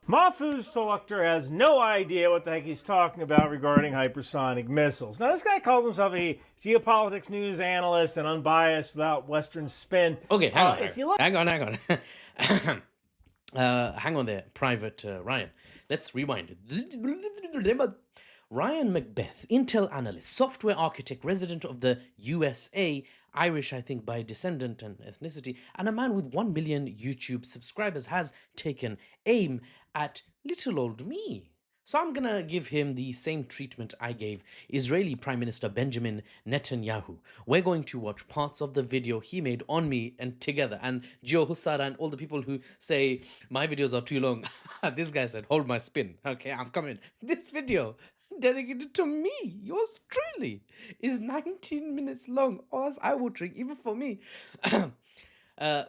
Mahfouz Talukder has no idea what the heck he's talking about regarding hypersonic missiles. Now, this guy calls himself a geopolitics news analyst and unbiased without Western spin. Okay, hang on. If you look, hang on. Hang on there, Private Ryan. Let's rewind. Ryan Macbeth, Intel analyst, software architect, resident of the USA, Irish, I think, by descendant and ethnicity, and a man with 1 million YouTube subscribers, has taken aim at little old me. So I'm gonna give him the same treatment I gave Israeli Prime Minister Benjamin Netanyahu. We're going to watch parts of the video he made on me and together. And Joe Hussara and all the people who say my videos are too long. This guy said, hold my spin. Okay, I'm coming. This video dedicated to me, yours truly, is 19 minutes long. Oh, that's eye-watering, even for me.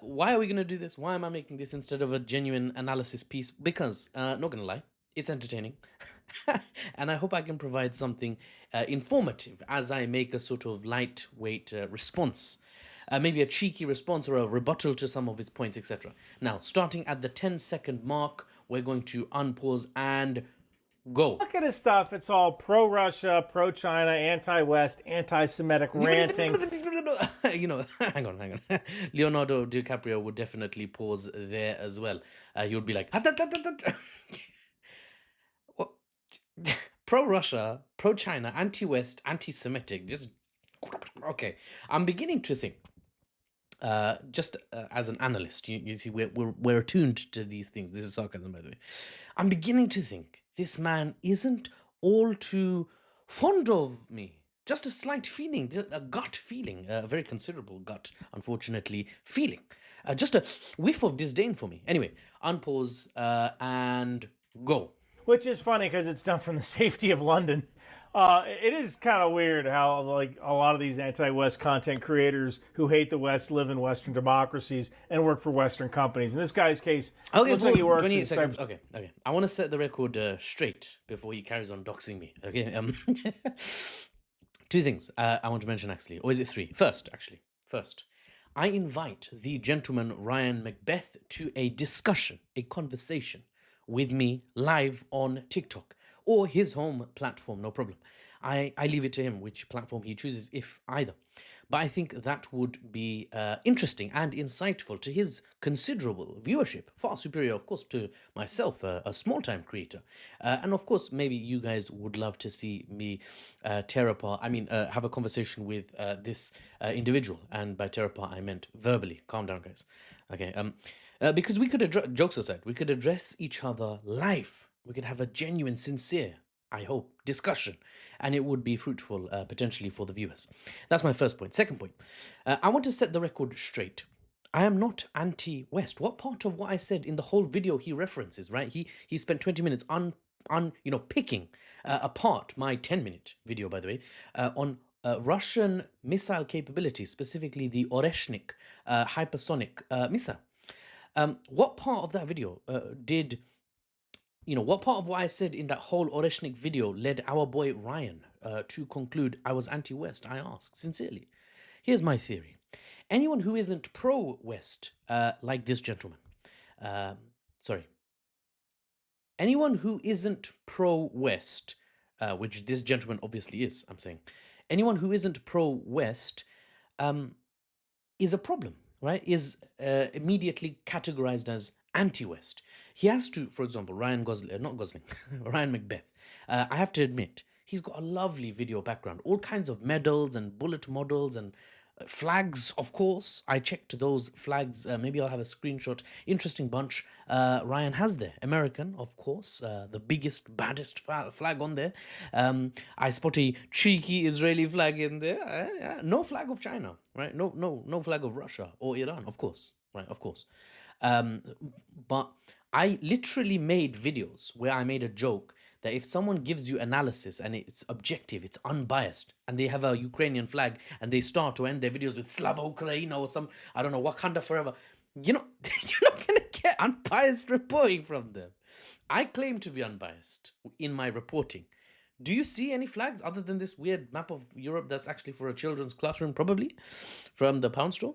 Why are we going to do this? Why am I making this instead of a genuine analysis piece? Because, not going to lie, it's entertaining. And I hope I can provide something informative as I make a sort of lightweight response. Maybe a cheeky response or a rebuttal to some of his points, etc. Now, starting at the 10-second mark, we're going to unpause and go. look at his stuff, it's all pro-Russia, pro-China, anti-West, anti-Semitic ranting. Hang on. Leonardo DiCaprio would definitely pause there as well. He would be like, pro-Russia, pro-China, anti-West, anti-Semitic. Just okay. I'm beginning to think. As an analyst, you see, we're attuned to these things. This is sarcasm, by the way. I'm beginning to think this man isn't all too fond of me. Just a slight feeling, a gut feeling, a very considerable gut, unfortunately, feeling. Just a whiff of disdain for me. Anyway, unpause and go. Which is funny because it's done from the safety of London. It is kind of weird how like a lot of these anti-West content creators who hate the West live in Western democracies and work for Western companies. In this guy's case, okay, looks like he works 28 seconds. Okay. I want to set the record straight before he carries on doxing me. Okay. Two things I want to mention actually, or is it three? First, I invite the gentleman Ryan Macbeth to a discussion, a conversation with me live on TikTok or his home platform, no problem. I leave it to him which platform he chooses, if either. But I think that would be interesting and insightful to his considerable viewership, far superior, of course, to myself, a small-time creator. And of course, maybe you guys would love to see me tear apart, have a conversation with this individual. And by tear apart, I meant verbally. Calm down, guys. Okay, because we could, jokes aside, we could address each other live. We could have a genuine, sincere, I hope, discussion, and it would be fruitful potentially for the viewers. That's my first point. Second point, I want to set the record straight. I am not anti-West. What part of what I said in the whole video he references, right? He spent 20 minutes picking apart my 10-minute video, by the way, on Russian missile capabilities, specifically the Oreshnik hypersonic missile. What part of that video what part of what I said in that whole Oreshnik video led our boy Ryan to conclude I was anti-West? I ask sincerely. Here's my theory. Anyone who isn't pro-West, like this gentleman, anyone who isn't pro-West, which this gentleman obviously is, I'm saying, anyone who isn't pro-West is a problem, right? Is immediately categorized as anti-West. He has to, for example, Ryan Macbeth. I have to admit, he's got a lovely video background, all kinds of medals and bullet models and flags, of course. I checked those flags. Maybe I'll have a screenshot. Interesting bunch. Ryan has there. American, of course. The biggest, baddest flag on there. I spot a cheeky Israeli flag in there. No flag of China, right? No flag of Russia or Iran, of course. Right, of course. But I literally made videos where I made a joke that if someone gives you analysis and it's objective, it's unbiased, and they have a Ukrainian flag and they start to end their videos with Slava Ukraina or some, I don't know, Wakanda forever, you're not going to get unbiased reporting from them. I claim to be unbiased in my reporting. Do you see any flags other than this weird map of Europe that's actually for a children's classroom, probably, from the pound store?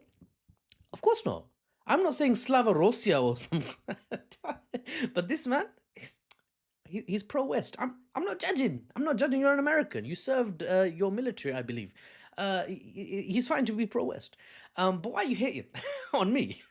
Of course not. I'm not saying Slava Rosia or some, but this man, He's pro-West. I'm not judging. I'm not judging. You're an American. You served your military, I believe. He's fine to be pro-West. But why are you hating on me?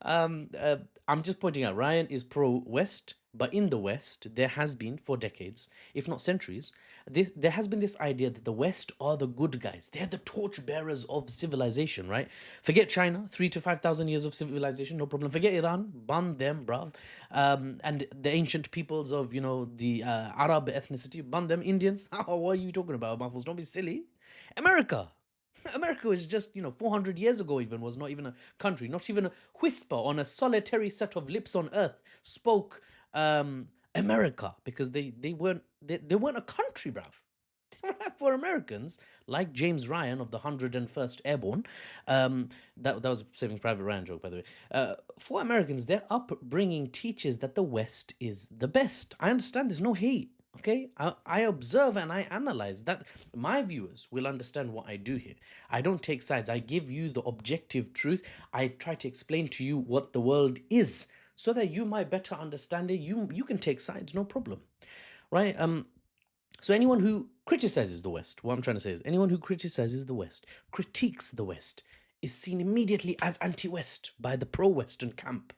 um, uh, I'm just pointing out Ryan is pro-West, but in the West there has been for decades, if not centuries, there has been this idea that the West are the good guys. They're the torchbearers of civilization, right? Forget China, 3 to 5,000 years of civilization, no problem. Forget Iran, ban them, bruv. And the ancient peoples of the Arab ethnicity, ban them. Indians. What are you talking about, Muffles? Don't be silly. America. America was just, 400 years ago even, was not even a country, not even a whisper on a solitary set of lips on earth spoke America, because they weren't a country, bruv. For Americans, like James Ryan of the 101st Airborne, that was a Saving Private Ryan joke, by the way. For Americans, their upbringing teaches that the West is the best. I understand there's no hate. Okay, I observe and I analyze that. My viewers will understand what I do here. I don't take sides. I give you the objective truth. I try to explain to you what the world is so that you might better understand it. You can take sides, no problem, right? So anyone who criticizes the West, what I'm trying to say is anyone who criticizes the West, critiques the West, is seen immediately as anti-West by the pro-Western camp.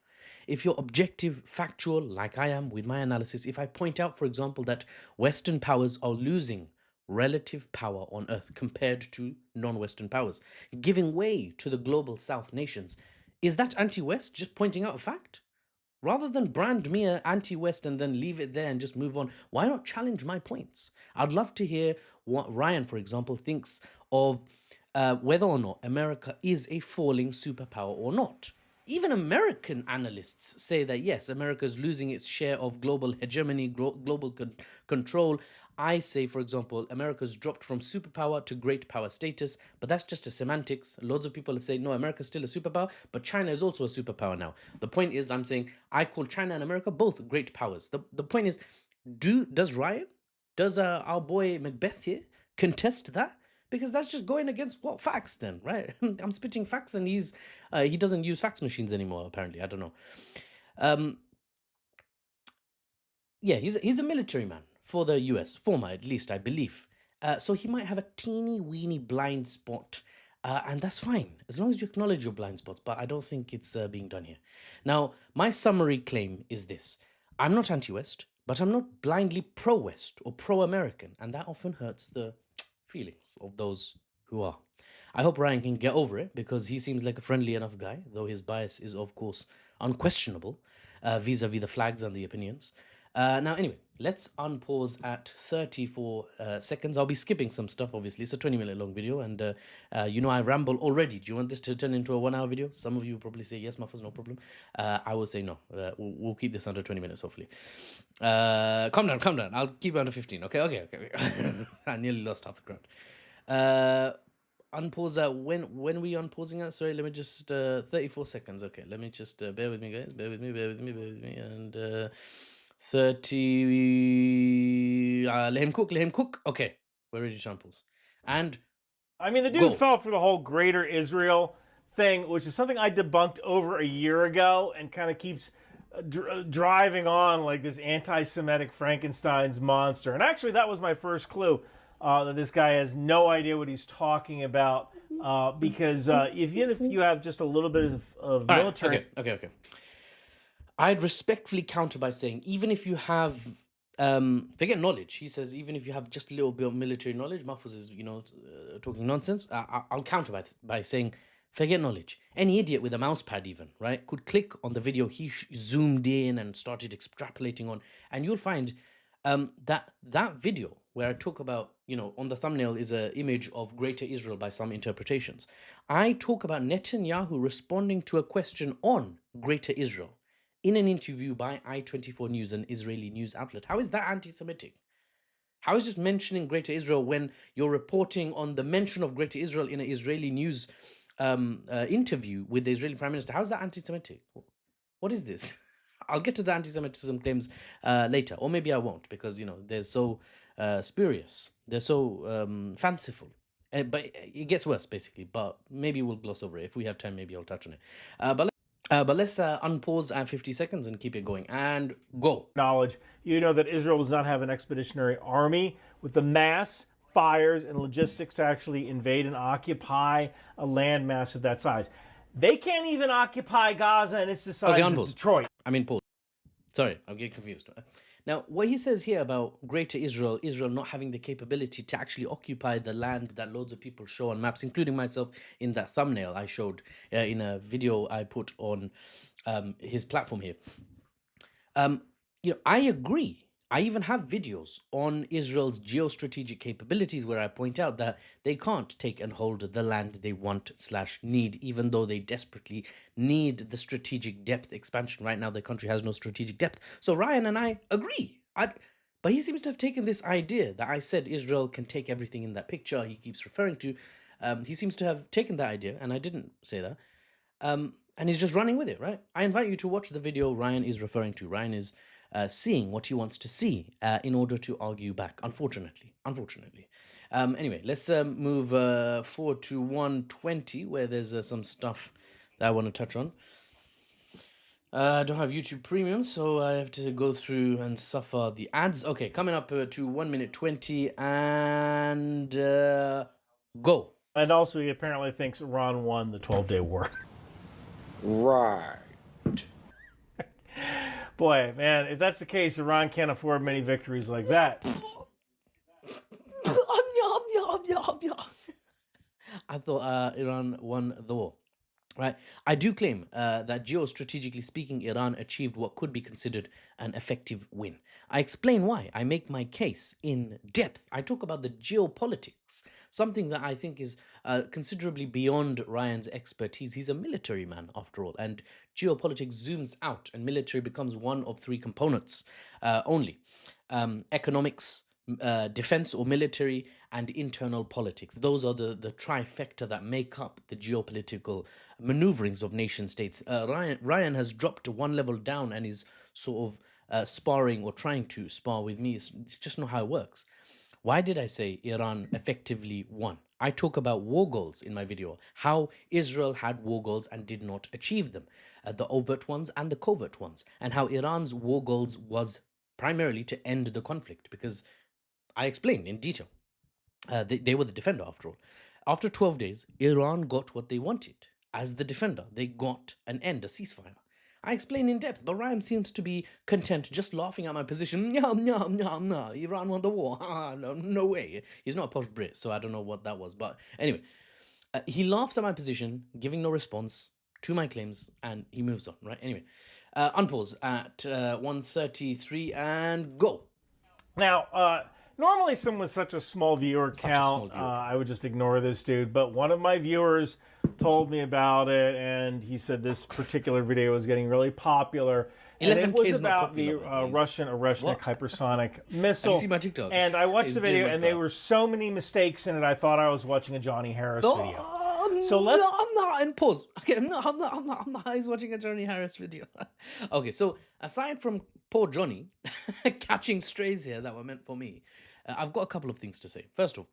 If you're objective, factual, like I am with my analysis, if I point out, for example, that Western powers are losing relative power on Earth compared to non-Western powers, giving way to the global South nations, is that anti-West, just pointing out a fact? Rather than brand me an anti-West and then leave it there and just move on, why not challenge my points? I'd love to hear what Ryan, for example, thinks of whether or not America is a falling superpower or not. Even American analysts say that, yes, America is losing its share of global hegemony, global control. I say, for example, America's dropped from superpower to great power status, but that's just a semantics. Loads of people say, no, America's still a superpower, but China is also a superpower now. The point is, I'm saying, I call China and America both great powers. The point is, does Ryan, does our boy McBeth here contest that? Because that's just going against what facts then, right? I'm spitting facts and he doesn't use fax machines anymore, apparently. I don't know. Yeah, he's a military man for the US, former at least, I believe. So he might have a teeny weeny blind spot, and that's fine, as long as you acknowledge your blind spots, but I don't think it's being done here. Now, my summary claim is this. I'm not anti-West, but I'm not blindly pro-West or pro-American, and that often hurts the feelings of those who are. I hope Ryan can get over it, because he seems like a friendly enough guy, though his bias is, of course, unquestionable vis-a-vis the flags and the opinions. Now, anyway, let's unpause at 34 seconds. I'll be skipping some stuff, obviously. It's a 20-minute long video, and I ramble already. Do you want this to turn into a 1 hour video? Some of you will probably say, yes, Muffles, no problem. I will say no. We'll keep this under 20 minutes, hopefully. Calm down. I'll keep it under 15. Okay. I nearly lost half the crowd. Unpause at when we unpausing at? Sorry, let me just 34 seconds. Okay, let me just bear with me, guys. Bear with me. And 30. Let him cook. Okay, we're ready to unpause. And I mean, the dude fell for the whole Greater Israel thing, which is something I debunked over a year ago, and kind of keeps driving on like this anti-Semitic Frankenstein's monster. And actually, that was my first clue. That this guy has no idea what he's talking about, because even if you have just a little bit of military... Okay. I'd respectfully counter by saying, even if you have, forget knowledge, he says, even if you have just a little bit of military knowledge, Mahfouz is, talking nonsense, I'll counter by saying, forget knowledge. Any idiot with a mouse pad even, right, could click on the video he zoomed in and started extrapolating on, and you'll find that video where I talk about, on the thumbnail is an image of Greater Israel by some interpretations. I talk about Netanyahu responding to a question on Greater Israel in an interview by I-24 News, an Israeli news outlet. How is that anti-Semitic? How is just mentioning Greater Israel when you're reporting on the mention of Greater Israel in an Israeli news interview with the Israeli Prime Minister? How is that anti-Semitic? What is this? I'll get to the anti-Semitism claims later, or maybe I won't, because they're so spurious, they're so fanciful. But it gets worse, basically. But maybe we'll gloss over it if we have time. Maybe I'll touch on it. But let's unpause at 50 seconds and keep it going. And go. knowledge, you know that Israel does not have an expeditionary army with the mass, fires, and logistics to actually invade and occupy a landmass of that size. They can't even occupy Gaza, and it's the size of unpause. Detroit. I mean, pause. Sorry, I'm getting confused. Now, what he says here about Greater Israel, Israel not having the capability to actually occupy the land that loads of people show on maps, including myself in that thumbnail I showed in a video I put on his platform here. I agree. I even have videos on Israel's geostrategic capabilities where I point out that they can't take and hold the land they want/need, even though they desperately need the strategic depth expansion. Right now, the country has no strategic depth. So Ryan and I agree. But he seems to have taken this idea that I said Israel can take everything in that picture he keeps referring to. He seems to have taken that idea, and I didn't say that. And he's just running with it, right? I invite you to watch the video Ryan is referring to. Ryan is seeing what he wants to see in order to argue back, unfortunately. Anyway, let's move forward to 120, where there's some stuff that I want to touch on. I don't have YouTube Premium, so I have to go through and suffer the ads. Okay, coming up to 1 minute 20, and go. And also, he apparently thinks Iran won the 12-day war. Right. Boy, man, if that's the case, Iran can't afford many victories like that. I thought Iran won the war. Right. I do claim that geostrategically speaking, Iran achieved what could be considered an effective win. I explain why. I make my case in depth. I talk about the geopolitics, something that I think is considerably beyond Ryan's expertise. He's a military man, after all, and geopolitics zooms out, and military becomes one of three components only: economics, defense or military, and internal politics. Those are the trifecta that make up the geopolitical maneuverings of nation states. Ryan has dropped one level down and is sort of sparring or trying to spar with me. It's just not how it works. Why did I say Iran effectively won? I talk about war goals in my video, how Israel had war goals and did not achieve them, the overt ones and the covert ones, and how Iran's war goals was primarily to end the conflict, because I explained in detail. They were the defender, after all. After 12 days, Iran got what they wanted. As the defender, they got an end, a ceasefire. I explain in depth, but Ryan seems to be content just laughing at my position. No, Iran won the war. No way. He's not a posh Brit, so I don't know what that was. But anyway, he laughs at my position, giving no response to my claims, and he moves on, right? Anyway, unpause at 1:33 and go. Now, normally someone with such a small viewer count, I would just ignore this dude. But one of my viewers told me about it, and he said this particular video was getting really popular. And it was about the Russian Oreshnik hypersonic missile. Have you seen my TikTok? And I watched the video, and there were so many mistakes in it, I thought I was watching a Johnny Harris video. So let's... No, I'm not. And pause. Okay, I'm not. He's watching a Johnny Harris video. Okay, so aside from poor Johnny catching strays here that were meant for me, I've got a couple of things to say. First off,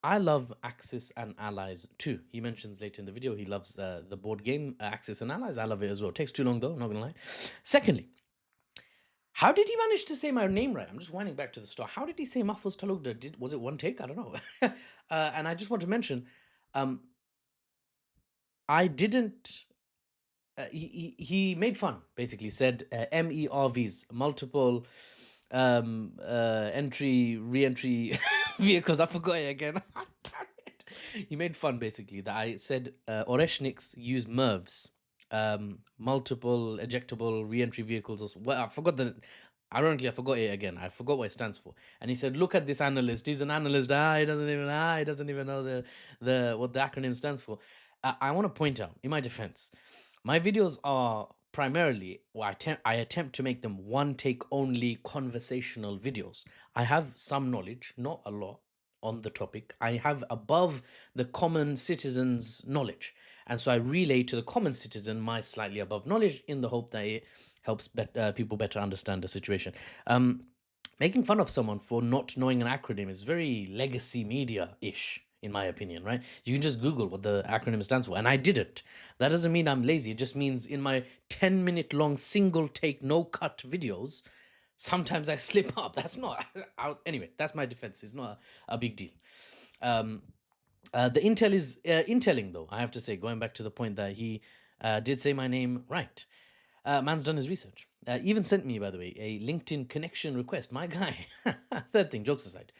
I love Axis and Allies too. He mentions later in the video he loves the board game Axis and Allies. I love it as well. It takes too long though, not gonna lie. Secondly, how did he manage to say my name right? I'm just winding back to the start. How did he say Mahfouz Talukder? Was it one take? I don't know. And I just want to mention, I didn't... he made fun, basically. Said MERVs, multiple entry, re-entry vehicles. I forgot it again. Damn it. He made fun, basically, that I said Oreshniks use MERVs, multiple ejectable re-entry vehicles. Well, I forgot the... Ironically, I forgot it again. I forgot what it stands for. And he said, "Look at this analyst. He's an analyst. He doesn't even know the what the acronym stands for." I want to point out, in my defense, my videos are primarily, I attempt to make them one take only conversational videos. I have some knowledge, not a lot, on the topic. I have above the common citizen's knowledge. And so I relay to the common citizen my slightly above knowledge in the hope that it helps people better understand the situation. Making fun of someone for not knowing an acronym is very legacy media-ish. in my opinion, right? You can just Google what the acronym stands for, and I didn't. That doesn't mean I'm lazy. It just means in my 10-minute long single take, no cut videos, sometimes I slip up. That's not anyway. That's my defense. It's not a big deal. The intel is intelling, though. I have to say, going back to the point that he did say my name right. Man's done his research. Even sent me, by the way, a LinkedIn connection request. My guy. Third thing, jokes aside,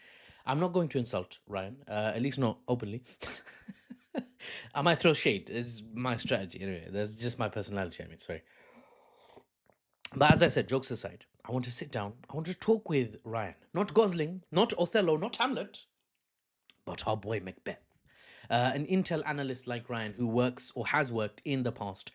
I'm not going to insult Ryan, at least not openly. I might throw shade. It's my strategy. Anyway, that's just my personality. I mean, sorry. But as I said, jokes aside, I want to sit down. I want to talk with Ryan. Not Gosling, not Othello, not Hamlet, but our boy Macbeth. An intel analyst like Ryan, who works or has worked in the past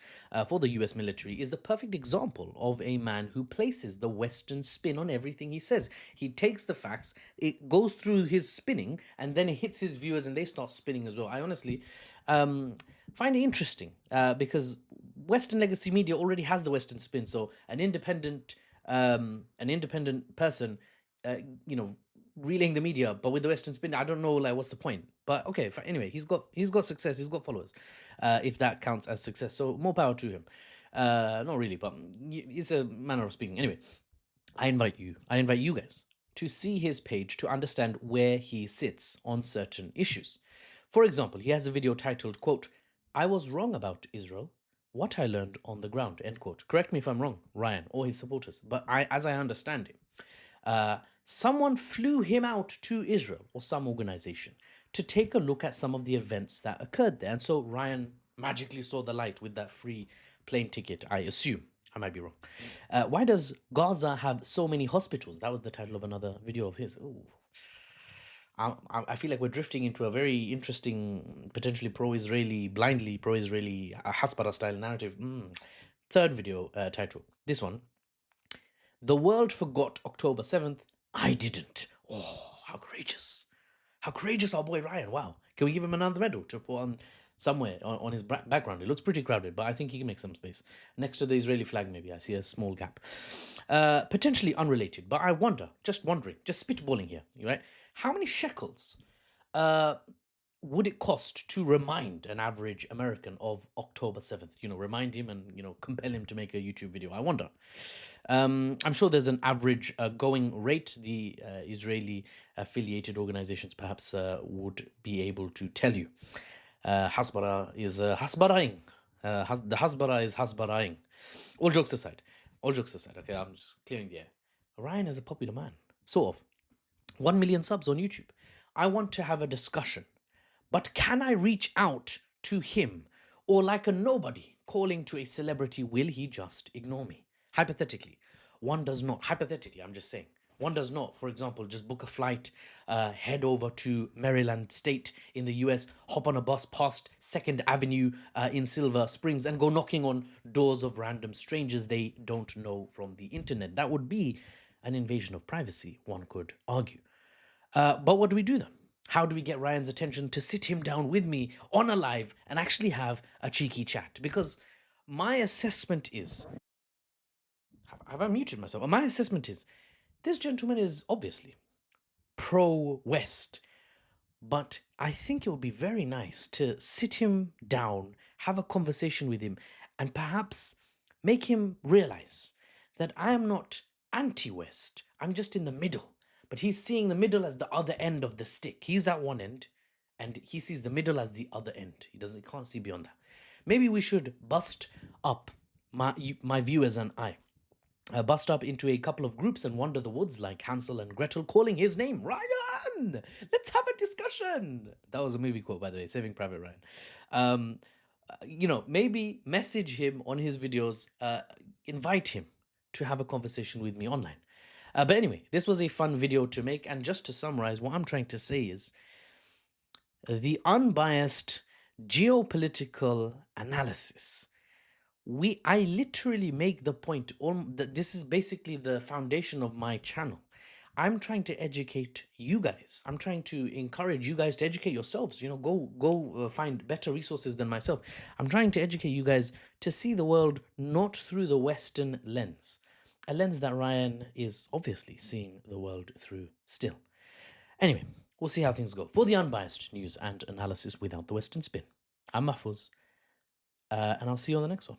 for the US military, is the perfect example of a man who places the Western spin on everything he says. He takes the facts, it goes through his spinning, and then it hits his viewers and they start spinning as well. I honestly find it interesting because Western legacy media already has the Western spin. So an independent person, relaying the media, but with the Western spin, I don't know, like, what's the point? But okay, anyway, he's got success, he's got followers, if that counts as success. So more power to him. Not really, but it's a manner of speaking. Anyway, I invite you guys to see his page to understand where he sits on certain issues. For example, he has a video titled, quote, "I was wrong about Israel. What I learned on the ground," end quote. Correct me if I'm wrong, Ryan, or his supporters, but as I understand it, someone flew him out to Israel, or some organization, to take a look at some of the events that occurred there. And so Ryan magically saw the light with that free plane ticket, I assume. I might be wrong. Why does Gaza have so many hospitals? That was the title of another video of his. Ooh. I feel like we're drifting into a very interesting, potentially pro-Israeli, blindly pro-Israeli, Hasbara-style narrative. Third video title. This one. "The world forgot October 7th. I didn't." Oh, how courageous. How courageous our boy Ryan. Wow. Can we give him another medal to put on somewhere on his background? It looks pretty crowded, but I think he can make some space. Next to the Israeli flag, maybe. I see a small gap. Potentially unrelated, but I wonder, just wondering, just spitballing here, right? How many shekels would it cost to remind an average American of October 7th? Remind him and, compel him to make a YouTube video. I wonder. I'm sure there's an average going rate. The Israeli affiliated organizations perhaps would be able to tell you. Hasbara is hasbaraing. The hasbara is hasbaraing. All jokes aside, okay, I'm just clearing the air. Ryan is a popular man, sort of. 1 million subs on YouTube. I want to have a discussion, but can I reach out to him? Or like a nobody calling to a celebrity, will he just ignore me? Hypothetically, one does not. Hypothetically, I'm just saying. One does not, for example, just book a flight, head over to Maryland State in the US, hop on a bus past 2nd Avenue in Silver Springs and go knocking on doors of random strangers they don't know from the internet. That would be an invasion of privacy, one could argue. But what do we do then? How do we get Ryan's attention to sit him down with me on a live and actually have a cheeky chat? Because my assessment is... Have I muted myself? My assessment is this gentleman is obviously pro-West, but I think it would be very nice to sit him down, have a conversation with him, and perhaps make him realize that I am not anti-West. I'm just in the middle. But he's seeing the middle as the other end of the stick. He's at one end, and he sees the middle as the other end. He can't see beyond that. Maybe we should bust up, my viewers and I, bust up into a couple of groups and wander the woods like Hansel and Gretel, calling his name Ryan. Let's have a discussion. That was a movie quote, by the way, Saving Private Ryan. Maybe message him on his videos, invite him to have a conversation with me online. But anyway, this was a fun video to make. And just to summarize, what I'm trying to say is the unbiased geopolitical analysis. I literally make the point that this is basically the foundation of my channel. I'm trying to educate you guys. I'm trying to encourage you guys to educate yourselves. Go find better resources than myself. I'm trying to educate you guys to see the world not through the Western lens. A lens that Ryan is obviously seeing the world through still. Anyway, We'll see how things go. For the unbiased news and analysis without the Western spin, I'm Mahfouz, and I'll see you on the next one.